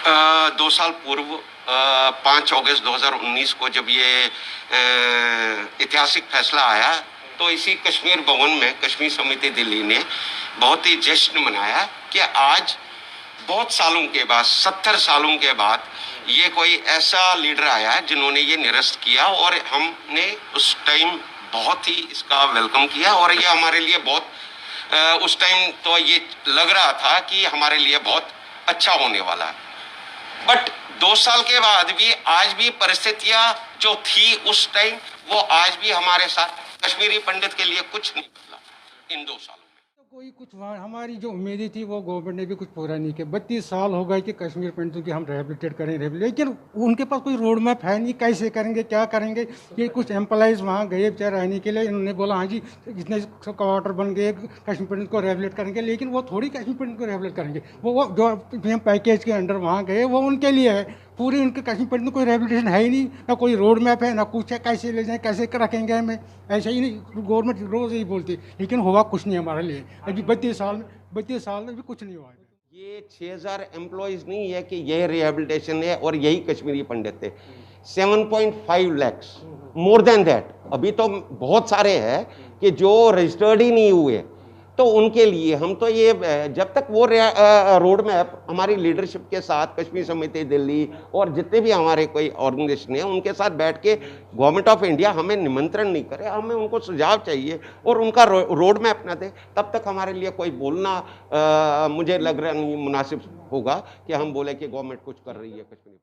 2 साल पूर्व 5 अगस्त 2019 को जब ये ऐतिहासिक फैसला आया तो इसी कश्मीर भवन में कश्मीर समिति दिल्ली ने बहुत ही जश्न मनाया कि आज बहुत सालों के बाद 70 सालों के बाद ये कोई ऐसा लीडर आया जिन्होंने ये निरस्त किया और हमने उस टाइम बहुत ही इसका वेलकम किया और ये हमारे लिए बहुत उस टाइम तो ये लग रहा था कि हमारे लिए बहुत अच्छा होने वाला है। बट 2 साल के बाद भी आज भी परिस्थितियां जो थी उस टाइम वो आज भी हमारे साथ कश्मीरी पंडित के लिए कुछ नहीं बदला इन 2 सालों में। कोई कुछ हमारी जो उम्मीदें थी वो गवर्नमेंट ने भी कुछ पूरा नहीं किया। 32 साल हो गए कि कश्मीर पंडितों की हम रिहेबिलिटेट करें लेकिन उनके पास कोई रोड मैप है नहीं, कैसे करेंगे क्या करेंगे। ये कुछ एम्प्लॉइज़ वहाँ गए बेचारे रहने के लिए, इन्होंने बोला हाँ जी इतने क्वार्टर बन गए कश्मीर पंडित को रिहेबिलिटेट करेंगे, लेकिन वो थोड़ी कश्मीर पंडित को रिहेबिलिटेट करेंगे। वो जो पैकेज के अंडर वहाँ गए वो उनके लिए है, पूरी उनके कश्मीर पंडित में कोई रिहेबिलिटेशन है ही नहीं, ना कोई रोड मैप है ना कुछ है, कैसे ले जाएं कैसे रखेंगे हमें। ऐसा ही नहीं गवर्नमेंट रोज़ यही बोलती, लेकिन हुआ कुछ नहीं हमारे लिए। अभी 32 साल में भी कुछ नहीं हुआ। ये 6000 एम्प्लॉयज़ नहीं है कि यह रिहेबिलिटेशन है और यही कश्मीरी पंडित थे। 7.5 lakhs, मोर देन दैट। अभी तो बहुत सारे हैं कि जो रजिस्टर्ड ही नहीं हुए, तो उनके लिए हम तो ये जब तक वो रोड मैप हमारी लीडरशिप के साथ कश्मीर समिति दिल्ली और जितने भी हमारे कोई ऑर्गेनाइजेशन है उनके साथ बैठ के गवर्नमेंट ऑफ इंडिया हमें निमंत्रण नहीं करे, हमें उनको सुझाव चाहिए और उनका रोड मैप ना दे, तब तक हमारे लिए कोई बोलना मुझे लग रहा नहीं मुनासिब होगा कि हम बोले कि गवर्नमेंट कुछ कर रही है कश्मीर।